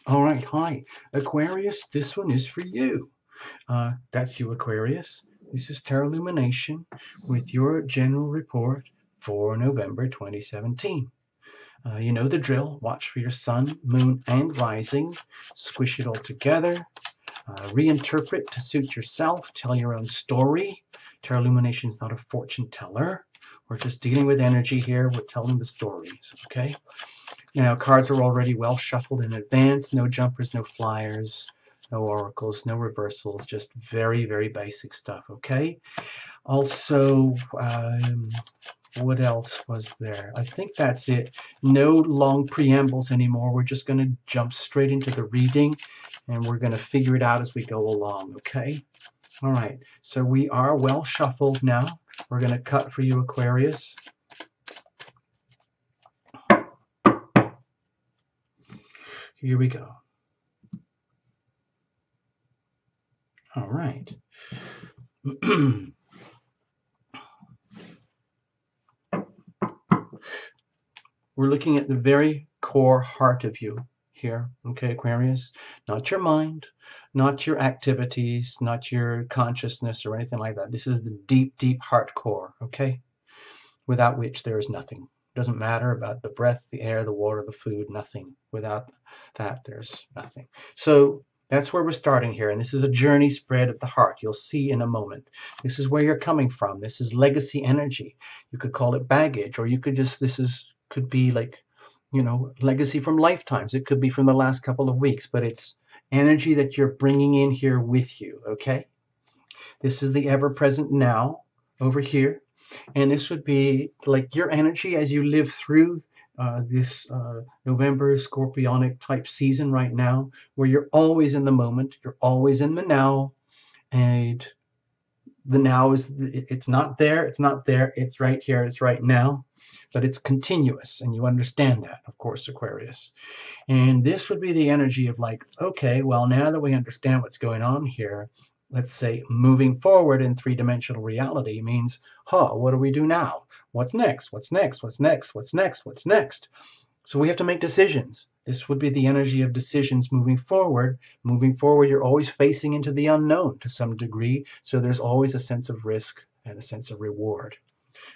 All right, hi, Aquarius. This one is for you. That's you, Aquarius. This is Tarot Lumination with your general report for November 2017. You know the drill. Watch for your sun, moon, and rising. Squish it all together. Reinterpret to suit yourself. Tell your own story. Tarot Illumination is not a fortune teller. We're just dealing with energy here. We're telling the stories, okay? Now, cards are already well shuffled in advance. No jumpers, no flyers, no oracles, no reversals. Just very, very basic stuff, okay? Also, what else was there? I think that's it. No long preambles anymore. We're just going to jump straight into the reading, and we're going to figure it out as we go along, okay? All right, so we are well shuffled now. We're going to cut for you, Aquarius. Here we go. All right. We're looking at the very core heart of you here, okay, Aquarius? Not your mind, not your activities, not your consciousness or anything like that. This is the deep, deep heart core, okay? Without which there is nothing. Doesn't matter about the breath, the air, the water, the food, nothing. Without that, there's nothing. So that's where we're starting here. And this is a journey spread of the heart. You'll see in a moment. This is where you're coming from. This is legacy energy. You could call it baggage, or you could just, could be like, you know, legacy from lifetimes. It could be from the last couple of weeks, but it's energy that you're bringing in here with you, okay? This is the ever-present now over here. And this would be like your energy as you live through this November scorpionic type season right now, where you're always in the moment, you're always in the now, and the now is, it's not there, it's right here, it's right now, but it's continuous, and you understand that, of course, Aquarius. And this would be the energy of like, okay, well, now that we understand what's going on here, let's say moving forward in three-dimensional reality means, what do we do now? What's next? What's next? What's next? What's next? What's next? So we have to make decisions. This would be the energy of decisions moving forward. Moving forward, you're always facing into the unknown to some degree, so there's always a sense of risk and a sense of reward.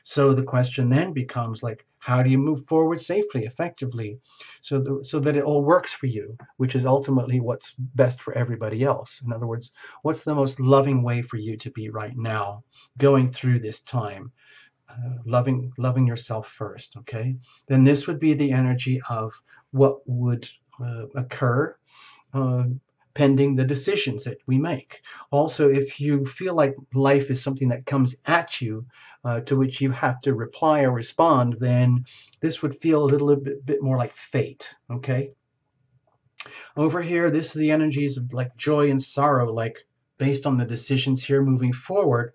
So the question then becomes like, how do you move forward safely, effectively, so that it all works for you, which is ultimately what's best for everybody else. In other words, what's the most loving way for you to be right now, going through this time, loving yourself first, okay? Then this would be the energy of what would occur pending the decisions that we make. Also, if you feel like life is something that comes at you, to which you have to reply or respond, then this would feel a little bit more like fate, okay? Over here, this is the energies of like joy and sorrow, like based on the decisions here moving forward.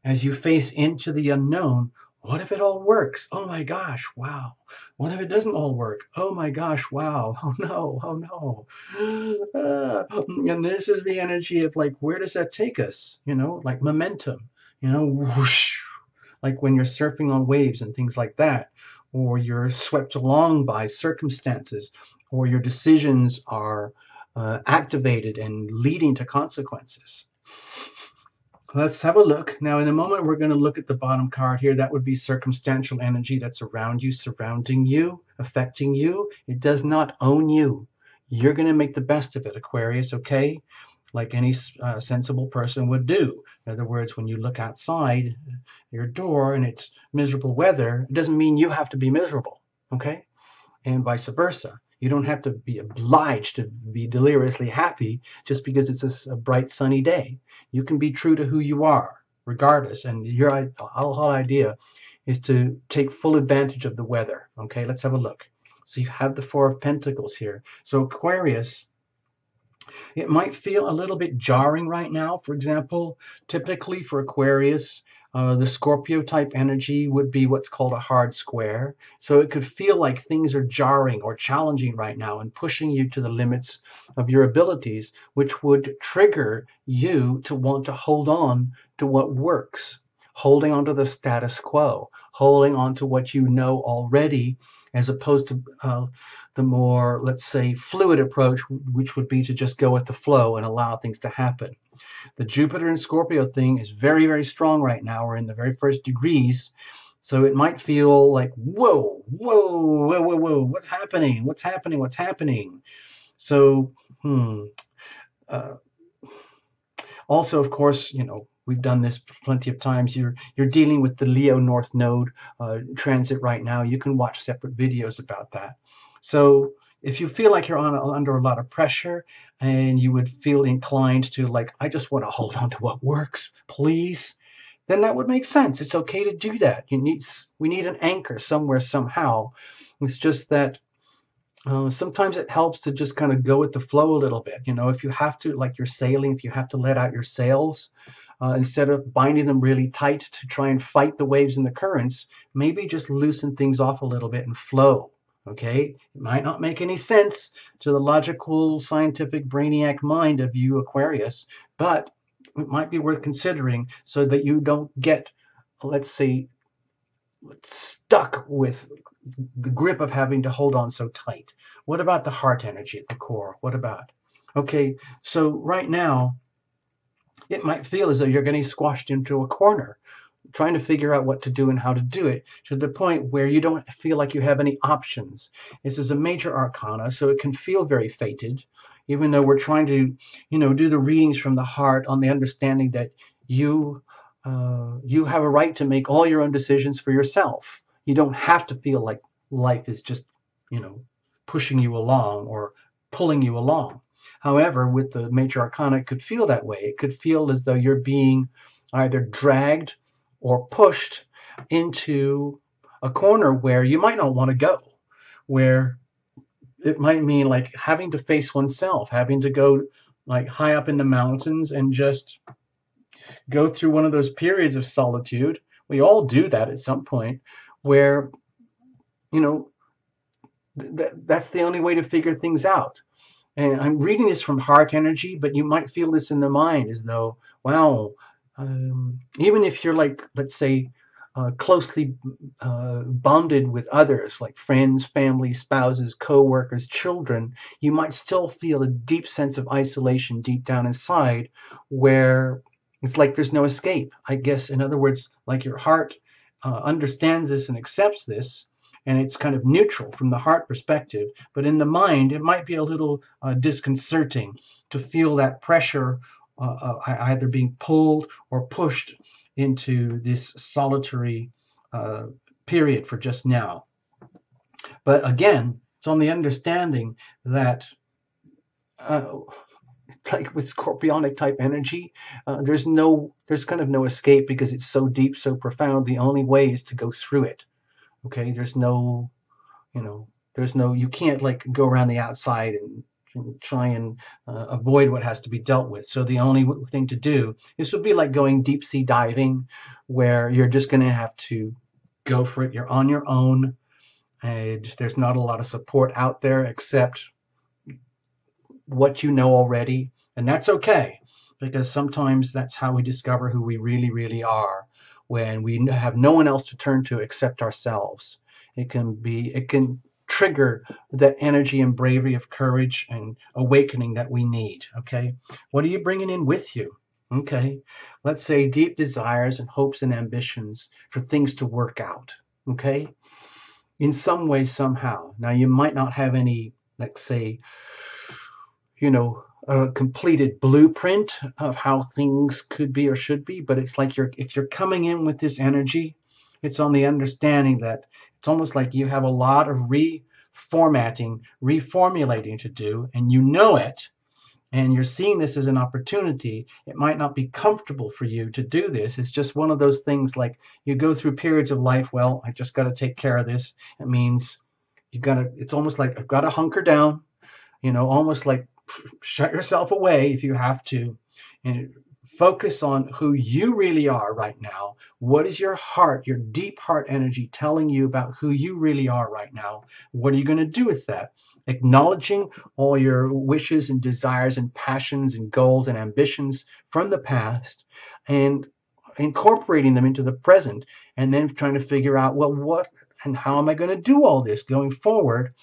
As you face into the unknown, what if it all works? Oh my gosh, wow. What if it doesn't all work? Oh my gosh, wow. Oh no, oh no. And this is the energy of like, where does that take us? You know, like momentum, you know, whoosh, like when you're surfing on waves and things like that, or you're swept along by circumstances, or your decisions are activated and leading to consequences. Let's have a look. Now, in a moment, we're going to look at the bottom card here. That would be circumstantial energy that's around you, surrounding you, affecting you. It does not own you. You're going to make the best of it, Aquarius, okay? Like any sensible person would do. In other words, when you look outside your door and it's miserable weather, it doesn't mean you have to be miserable, okay? And vice versa. You don't have to be obliged to be deliriously happy just because it's a bright sunny day. You can be true to who you are, regardless. And your whole idea is to take full advantage of the weather. Okay, let's have a look. So you have the Four of Pentacles here. So Aquarius, it might feel a little bit jarring right now. For example, typically for Aquarius, the Scorpio type energy would be what's called a hard square. So it could feel like things are jarring or challenging right now and pushing you to the limits of your abilities, which would trigger you to want to hold on to what works, holding on to the status quo, holding on to what you know already, as opposed to the more, let's say, fluid approach, which would be to just go with the flow and allow things to happen. The Jupiter and Scorpio thing is very, very strong right now. We're in the very first degrees. So it might feel like, whoa, whoa, whoa, whoa, whoa, what's happening? What's happening? What's happening? So, uh, also, of course, we've done this plenty of times. You're dealing with the Leo North Node transit right now. You can watch separate videos about that. So if you feel like you're under a lot of pressure and you would feel inclined to like, I just want to hold on to what works, please, then that would make sense. It's okay to do that. We need an anchor somewhere, somehow. It's just that sometimes it helps to just kind of go with the flow a little bit. If you have to, like you're sailing, if you have to let out your sails, instead of binding them really tight to try and fight the waves and the currents, maybe just loosen things off a little bit and flow. Okay, it might not make any sense to the logical, scientific, brainiac mind of you, Aquarius, but it might be worth considering so that you don't get, let's say, stuck with the grip of having to hold on so tight. What about the heart energy at the core? What about? Okay, so right now, it might feel as though you're getting squashed into a corner, trying to figure out what to do and how to do it, to the point where you don't feel like you have any options. This is a major arcana, so it can feel very fated, even though we're trying to, do the readings from the heart on the understanding that you have a right to make all your own decisions for yourself. You don't have to feel like life is just, pushing you along or pulling you along. However, with the major arcana, it could feel that way. It could feel as though you're being either dragged or pushed into a corner where you might not want to go, where it might mean like having to face oneself, having to go like high up in the mountains and just go through one of those periods of solitude. We all do that at some point, where, that's the only way to figure things out. And I'm reading this from heart energy, but you might feel this in the mind as though, wow, even if you're like, let's say, closely bonded with others, like friends, family, spouses, co-workers, children, you might still feel a deep sense of isolation deep down inside, where it's like there's no escape. I guess, in other words, like your heart understands this and accepts this, and it's kind of neutral from the heart perspective. But in the mind, it might be a little disconcerting to feel that pressure either being pulled or pushed into this solitary period for just now. But again, it's on the understanding that like with scorpionic type energy, there's kind of no escape, because it's so deep, so profound. The only way is to go through it. Okay, you can't like go around the outside and try and avoid what has to be dealt with. So the only thing to do, this would be like going deep sea diving, where you're just going to have to go for it. You're on your own, and there's not a lot of support out there except what you know already. And that's okay, because sometimes that's how we discover who we really, really are, when we have no one else to turn to except ourselves. It can trigger that energy and bravery of courage and awakening that we need. Okay, what are you bringing in with you? Okay, let's say deep desires and hopes and ambitions for things to work out. Okay, in some way, somehow. Now, you might not have any, let's say, a completed blueprint of how things could be or should be, but it's like if you're coming in with this energy, it's on the understanding that it's almost like you have a lot of reformatting, reformulating to do, and you know it, and you're seeing this as an opportunity. It might not be comfortable for you to do this. It's just one of those things, like you go through periods of life, well, I just got to take care of this. It means it's almost like I've got to hunker down, almost like shut yourself away if you have to, and focus on who you really are right now. What is your heart, your deep heart energy telling you about who you really are right now? What are you going to do with that? Acknowledging all your wishes and desires and passions and goals and ambitions from the past, and incorporating them into the present, and then trying to figure out, well, what And how am I going to do all this going forward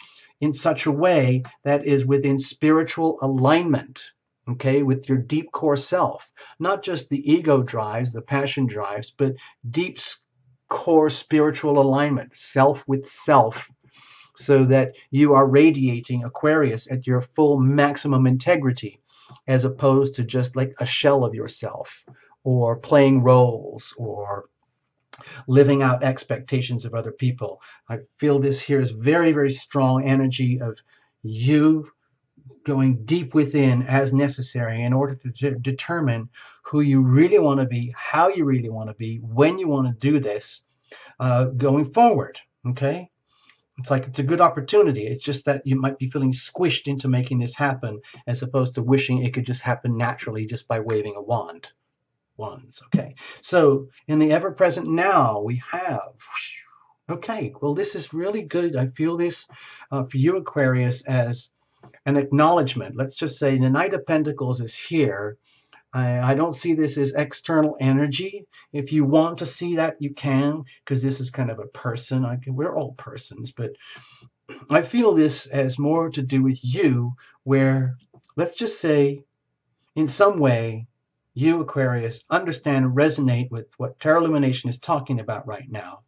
in such a way that is within spiritual alignment, okay, with your deep core self? Not just the ego drives, the passion drives, but deep core spiritual alignment, self with self, so that you are radiating Aquarius at your full maximum integrity, as opposed to just like a shell of yourself, or playing roles, or living out expectations of other people. I feel this here is very, very strong energy of you going deep within as necessary in order to determine who you really want to be, how you really want to be, when you want to do this going forward. Okay? It's like it's a good opportunity. It's just that you might be feeling squished into making this happen, as opposed to wishing it could just happen naturally just by waving a wand. Wands. Okay. So in the ever-present now, we have. Okay. Well, this is really good. I feel this for you, Aquarius, as an acknowledgement. Let's just say the Knight of Pentacles is here. I don't see this as external energy. If you want to see that, you can, because this is kind of a person. We're all persons, but I feel this as more to do with you, where, let's just say, in some way, you, Aquarius, understand and resonate with what Tarot Lumination is talking about right now.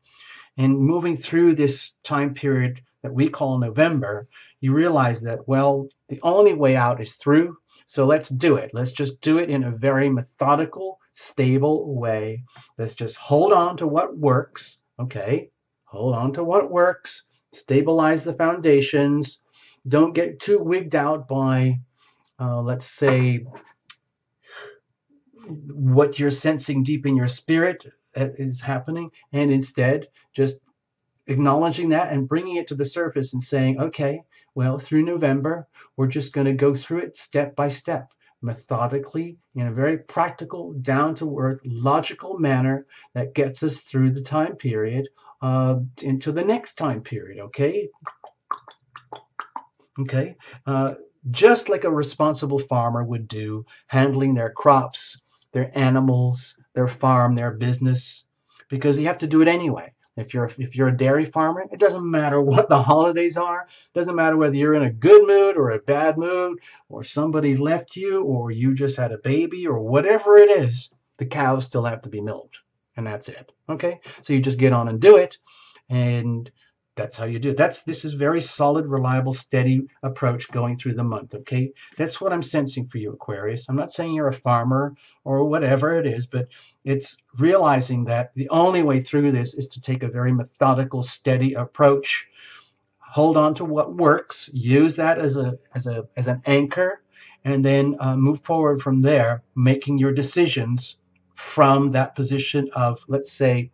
And moving through this time period that we call November, you realize that, well, the only way out is through. So let's do it. Let's just do it in a very methodical, stable way. Let's just hold on to what works. Okay? Hold on to what works. Stabilize the foundations. Don't get too wigged out by, let's say, what you're sensing deep in your spirit is happening, and instead just acknowledging that and bringing it to the surface and saying, okay, well, through November, we're just going to go through it step by step, methodically, in a very practical, down-to-earth, logical manner that gets us through the time period into the next time period, okay? Okay? Just like a responsible farmer would do, handling their crops, their animals, their farm, their business, because you have to do it anyway. If you're a dairy farmer, it doesn't matter what the holidays are. It doesn't matter whether you're in a good mood or a bad mood, or somebody left you, or you just had a baby, or whatever it is, the cows still have to be milked, and that's it. Okay? So you just get on and do it, and that's how you do it. This is very solid, reliable, steady approach going through the month, okay? That's what I'm sensing for you, Aquarius. I'm not saying you're a farmer or whatever it is, but it's realizing that the only way through this is to take a very methodical, steady approach. Hold on to what works. Use that as an anchor, and then move forward from there, making your decisions from that position of, let's say,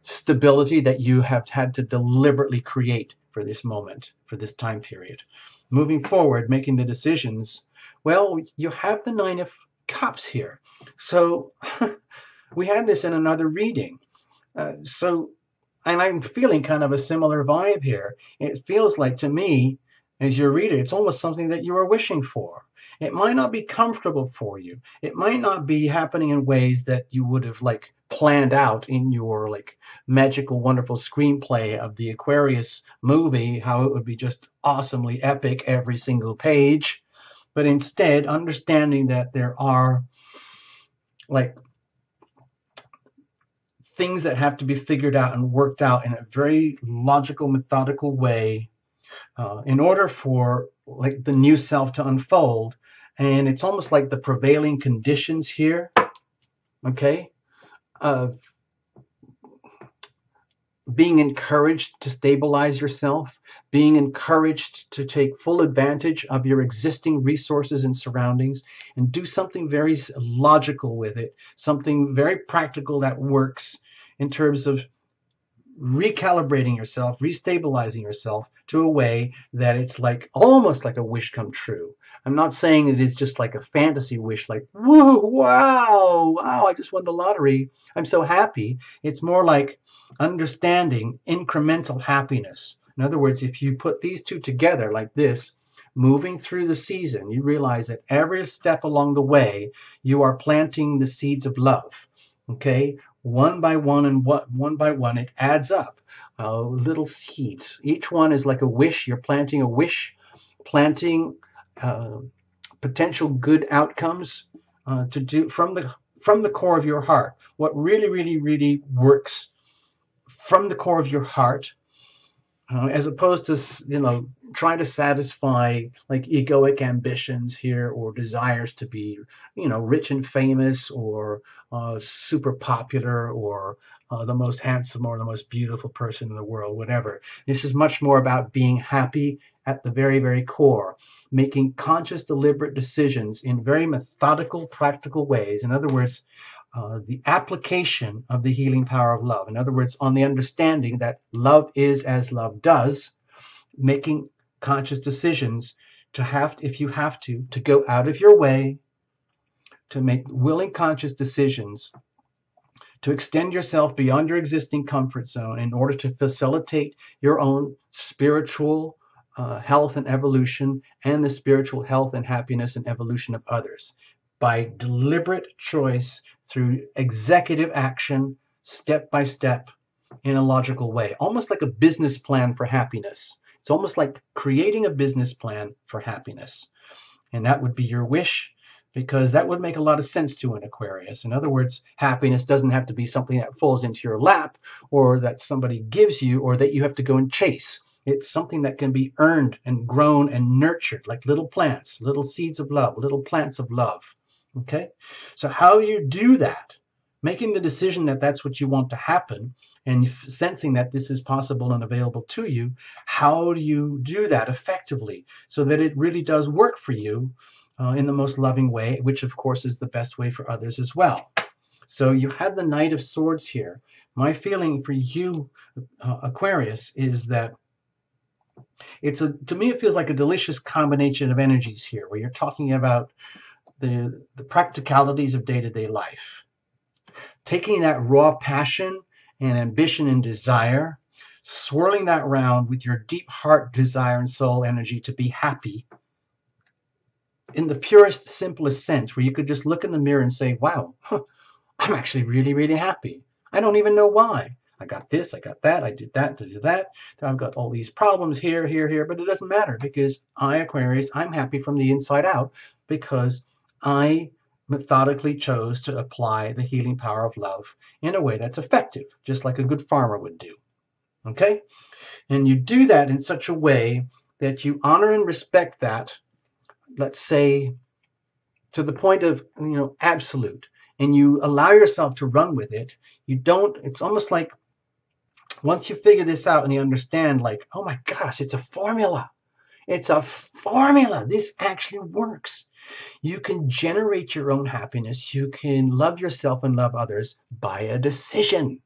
stability that you have had to deliberately create for this moment, for this time period. Moving forward, making the decisions, well, you have the Nine of Cups here. So we had this in another reading. And I'm feeling kind of a similar vibe here. It feels like, to me, as you read it, it's almost something that you are wishing for. It might not be comfortable for you. It might not be happening in ways that you would have like planned out in your like magical, wonderful screenplay of the Aquarius movie, how it would be just awesomely epic every single page. But instead, understanding that there are like things that have to be figured out and worked out in a very logical, methodical way in order for like the new self to unfold. And it's almost like the prevailing conditions here, okay, of being encouraged to stabilize yourself, being encouraged to take full advantage of your existing resources and surroundings, and do something very logical with it, something very practical that works in terms of recalibrating yourself, restabilizing yourself to a way that it's like almost like a wish come true. I'm not saying it is just like a fantasy wish, like, woo, wow, I just won the lottery, I'm so happy. It's more like understanding incremental happiness. In other words, if you put these two together like this, moving through the season, you realize that every step along the way, you are planting the seeds of love, okay? one by one, and one by one, it adds up. Little seeds. Each one is like a wish. You're planting a wish, planting uh, potential good outcomes to do from the core of your heart. What really, really, really works from the core of your heart, as opposed to trying to satisfy like egoic ambitions here or desires to be rich and famous or super popular or the most handsome or the most beautiful person in the world, whatever. This is much more about being happy at the very, very core, making conscious, deliberate decisions in very methodical, practical ways. In other words, the application of the healing power of love. In other words, on the understanding that love is as love does, making conscious decisions to have, if you have to go out of your way, to make willing, conscious decisions to extend yourself beyond your existing comfort zone in order to facilitate your own spiritual health and evolution and the spiritual health and happiness and evolution of others by deliberate choice through executive action, step by step, in a logical way, almost like a business plan for happiness. It's almost like creating a business plan for happiness. And that would be your wish, because that would make a lot of sense to an Aquarius. In other words, happiness doesn't have to be something that falls into your lap or that somebody gives you or that you have to go and chase. It's something that can be earned and grown and nurtured like little plants, little seeds of love, little plants of love. Okay? So how you do that, making the decision that that's what you want to happen and sensing that this is possible and available to you, how do you do that effectively so that it really does work for you in the most loving way, which of course is the best way for others as well. So you have the Knight of Swords here. My feeling for you, Aquarius, is that to me, it feels like a delicious combination of energies here, where you're talking about the practicalities of day-to-day life. Taking that raw passion and ambition and desire, swirling that round with your deep heart desire and soul energy to be happy in the purest, simplest sense, where you could just look in the mirror and say, wow, I'm actually really, really happy. I don't even know why. I got this, I got that, I did that, I've got all these problems here, but it doesn't matter because I, Aquarius, I'm happy from the inside out because I methodically chose to apply the healing power of love in a way that's effective, just like a good farmer would do. Okay? And you do that in such a way that you honor and respect that, let's say, to the point of, absolute, and you allow yourself to run with it. It's almost like once you figure this out and you understand, like, oh my gosh, it's a formula. It's a formula. This actually works. You can generate your own happiness. You can love yourself and love others by a decision.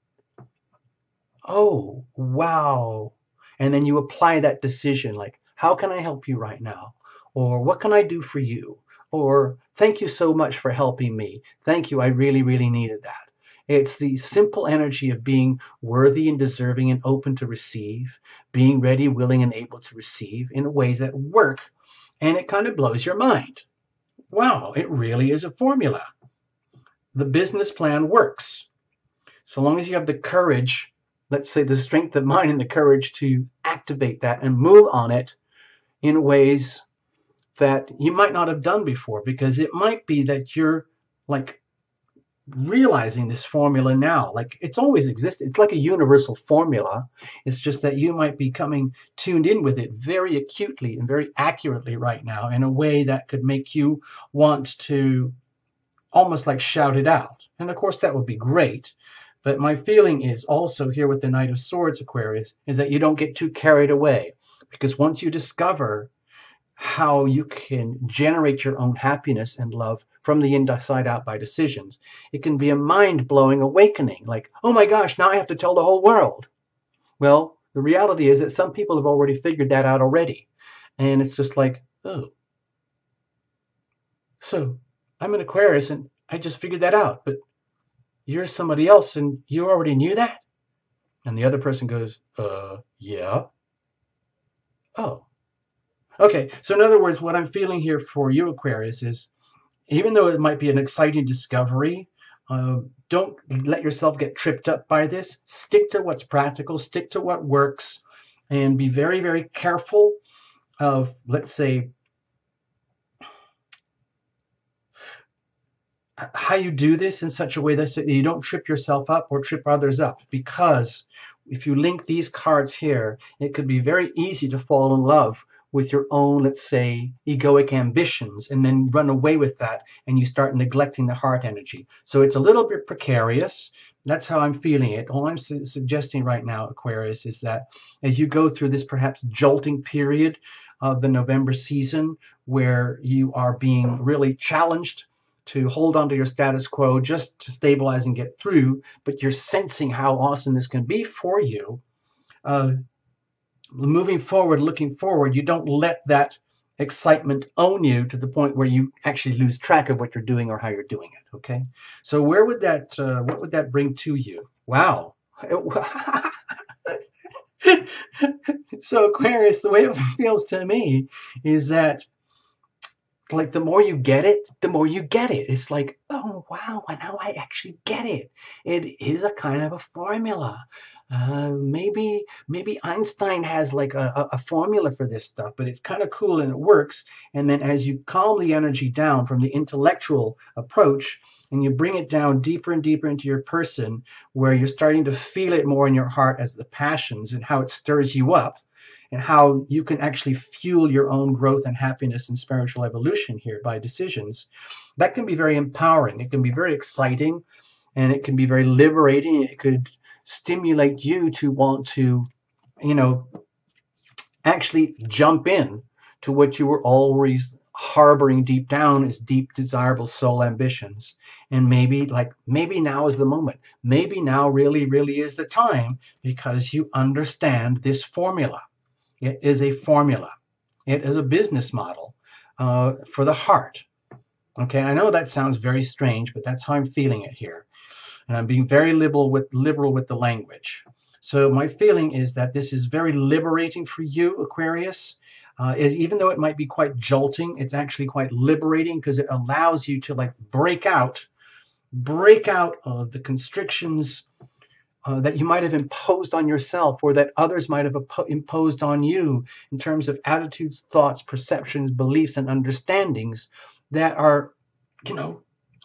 Oh, wow. And then you apply that decision, like, how can I help you right now? Or what can I do for you? Or thank you so much for helping me. Thank you. I really, really needed that. It's the simple energy of being worthy and deserving and open to receive, being ready, willing, and able to receive in ways that work. And it kind of blows your mind. Wow, it really is a formula. The business plan works. So long as you have the courage, let's say the strength of mind and the courage to activate that and move on it in ways that you might not have done before, because it might be that you're like realizing this formula now, like it's always existed. It's like a universal formula. It's just that you might be coming tuned in with it very acutely and very accurately right now in a way that could make you want to almost like shout it out. And of course that would be great. But my feeling is also here with the Knight of Swords, Aquarius, is that you don't get too carried away, because once you discover how you can generate your own happiness and love from the inside out by decisions, it can be a mind-blowing awakening. Like, oh my gosh, now I have to tell the whole world. Well, the reality is that some people have already figured that out already. And it's just like, oh. So I'm an Aquarius and I just figured that out. But you're somebody else and you already knew that? And the other person goes, yeah. Oh. Okay, so in other words, what I'm feeling here for you, Aquarius, is even though it might be an exciting discovery, Don't let yourself get tripped up by this. Stick to what's practical, stick to what works, and be very, very careful of, let's say, how you do this in such a way that you don't trip yourself up or trip others up. Because if you link these cards here, it could be very easy to fall in love with your own, let's say, egoic ambitions, and then run away with that, and you start neglecting the heart energy. So it's a little bit precarious. That's how I'm feeling it. All I'm suggesting right now, Aquarius, is that as you go through this perhaps jolting period of the November season, where you are being really challenged to hold on to your status quo just to stabilize and get through, but you're sensing how awesome this can be for you. Moving forward, looking forward, you don't let that excitement own you to the point where you actually lose track of what you're doing or how you're doing it. Okay, so where would that, what would that bring to you? Wow. So Aquarius, the way it feels to me is that, like, the more you get it, the more you get it. It's like, oh wow, now I actually get it. It is a kind of a formula. Maybe Einstein has like a formula for this stuff, but it's kind of cool and it works. And then as you calm the energy down from the intellectual approach, and you bring it down deeper and deeper into your person, where you're starting to feel it more in your heart as the passions and how it stirs you up, and how you can actually fuel your own growth and happiness and spiritual evolution here by decisions. That can be very empowering. It can be very exciting, and it can be very liberating. It could stimulate you to want to, actually jump in to what you were always harboring deep down as deep, desirable soul ambitions. And maybe now is the moment. Maybe now really, really is the time, because you understand this formula. It is a formula. It is a business model for the heart. Okay, I know that sounds very strange, but that's how I'm feeling it here. And I'm being very liberal with the language. So my feeling is that this is very liberating for you, Aquarius. Even though it might be quite jolting, it's actually quite liberating, because it allows you to like break out of the constrictions that you might have imposed on yourself, or that others might have imposed on you, in terms of attitudes, thoughts, perceptions, beliefs, and understandings that are,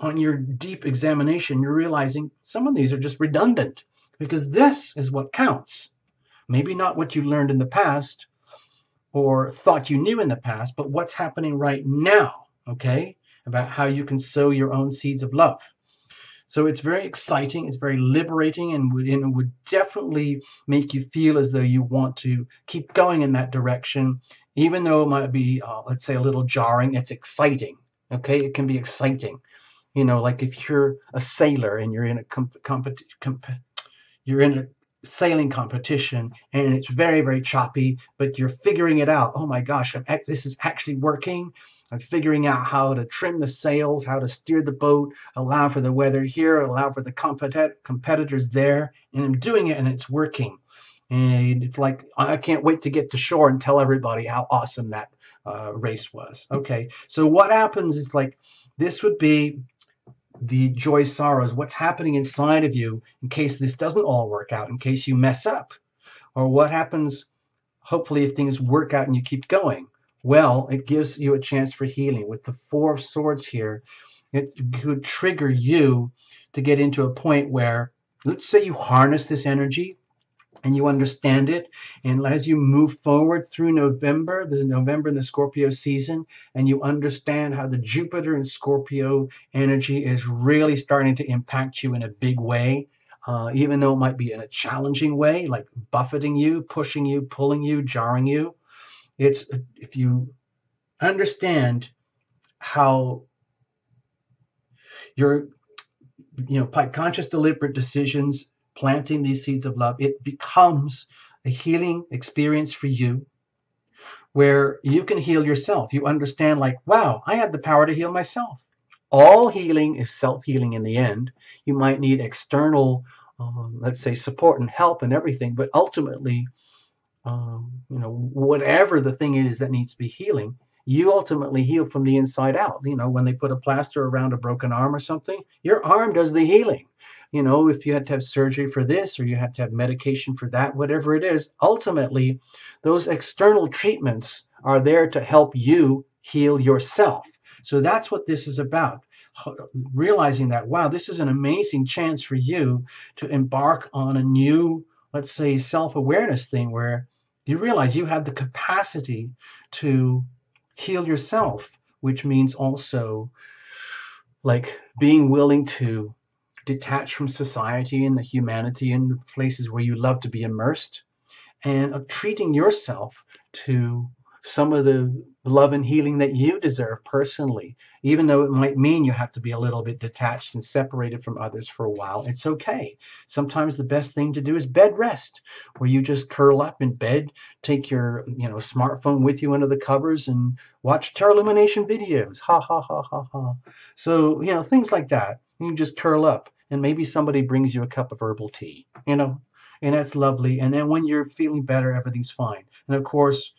on your deep examination, you're realizing some of these are just redundant, because this is what counts. Maybe not what you learned in the past or thought you knew in the past, but what's happening right now, okay? About how you can sow your own seeds of love. So it's very exciting, it's very liberating, and would definitely make you feel as though you want to keep going in that direction, even though it might be, let's say, a little jarring. It's exciting, okay? It can be exciting. Like if you're a sailor and you're in a sailing competition, and it's very, very choppy, but you're figuring it out. Oh my gosh, this is actually working. I'm figuring out how to trim the sails, how to steer the boat, allow for the weather here, allow for the competitors there, and I'm doing it, and it's working. And it's like, I can't wait to get to shore and tell everybody how awesome that race was. Okay, so what happens is, like, this would be the joy, sorrows, what's happening inside of you in case this doesn't all work out, in case you mess up, or what happens, hopefully, if things work out and you keep going. Well, it gives you a chance for healing. With the Four of Swords here, it could trigger you to get into a point where, let's say you harness this energy and you understand it, and as you move forward through November and the Scorpio season, and you understand how the Jupiter and Scorpio energy is really starting to impact you in a big way, even though it might be in a challenging way, like buffeting you, pushing you, pulling you, jarring you. It's, if you understand how your, by conscious, deliberate decisions, planting these seeds of love, it becomes a healing experience for you, where you can heal yourself. You understand, like, wow, I have the power to heal myself. All healing is self-healing in the end. You might need external, let's say, support and help and everything, but ultimately, whatever the thing is that needs to be healing, you ultimately heal from the inside out. You know, when they put a plaster around a broken arm or something, your arm does the healing. You know, if you had to have surgery for this or you had to have medication for that, whatever it is, ultimately, those external treatments are there to help you heal yourself. So that's what this is about. Realizing that, wow, this is an amazing chance for you to embark on a new, let's say, self-awareness thing where you realize you have the capacity to heal yourself, which means also like being willing to detach from society and the humanity and the places where you love to be immersed, and of treating yourself to some of the love and healing that you deserve personally, even though it might mean you have to be a little bit detached and separated from others for a while. It's okay. Sometimes the best thing to do is bed rest, where you just curl up in bed, take your smartphone with you under the covers and watch Illumination videos. Ha ha ha ha ha. So things like that. You just curl up and maybe somebody brings you a cup of herbal tea. And that's lovely. And then when you're feeling better, everything's fine. And of course,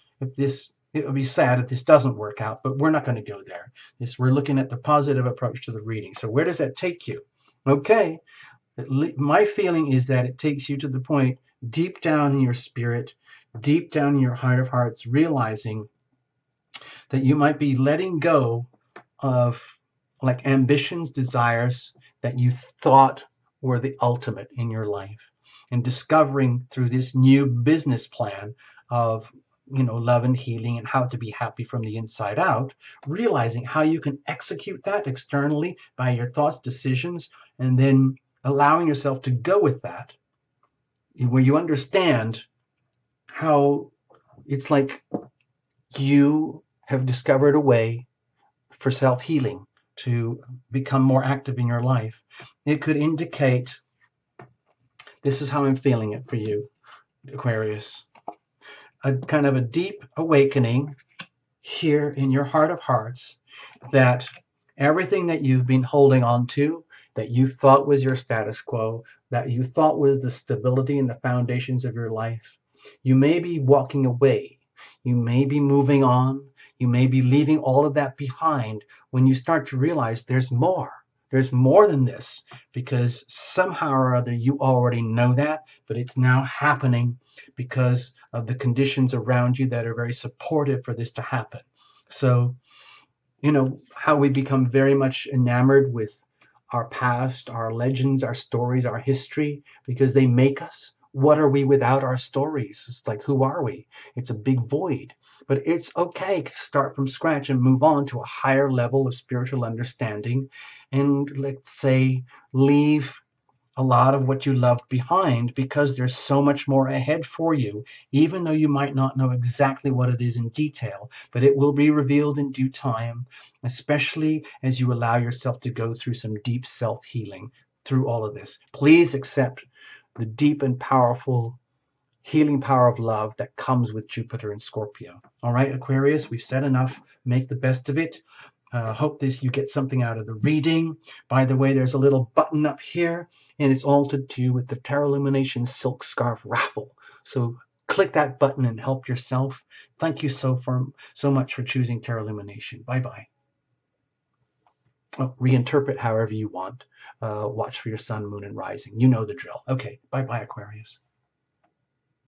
it would be sad if this doesn't work out, but we're not going to go there. We're looking at the positive approach to the reading. So where does that take you? Okay, my feeling is that it takes you to the point deep down in your spirit, deep down in your heart of hearts, realizing that you might be letting go of like ambitions, desires that you thought were the ultimate in your life, and discovering through this new business plan of love and healing and how to be happy from the inside out, realizing how you can execute that externally by your thoughts, decisions, and then allowing yourself to go with that, where you understand how it's like you have discovered a way for self-healing to become more active in your life. It could indicate, this is how I'm feeling it for you, Aquarius, a kind of a deep awakening here in your heart of hearts that everything that you've been holding on to, that you thought was your status quo, that you thought was the stability and the foundations of your life, you may be walking away. You may be moving on. You may be leaving all of that behind when you start to realize there's more. There's more than this, because somehow or other you already know that, but it's now happening because of the conditions around you that are very supportive for this to happen. So, how we become very much enamored with our past, our legends, our stories, our history, because they make us. What are we without our stories? It's like, who are we? It's a big void. But it's okay to start from scratch and move on to a higher level of spiritual understanding, and let's say leave a lot of what you loved behind, because there's so much more ahead for you, even though you might not know exactly what it is in detail, but it will be revealed in due time, especially as you allow yourself to go through some deep self-healing through all of this. Please accept the deep and powerful healing power of love that comes with Jupiter and Scorpio. All right, Aquarius, we've said enough. Make the best of it. Hope you get something out of the reading. By the way, there's a little button up here, and it's all to do with the Tarot Illumination Silk Scarf raffle. So click that button and help yourself. Thank you so much for choosing Tarot Illumination. Bye-bye. Reinterpret however you want. Watch for your sun, moon, and rising. You know the drill. Okay, bye-bye, Aquarius.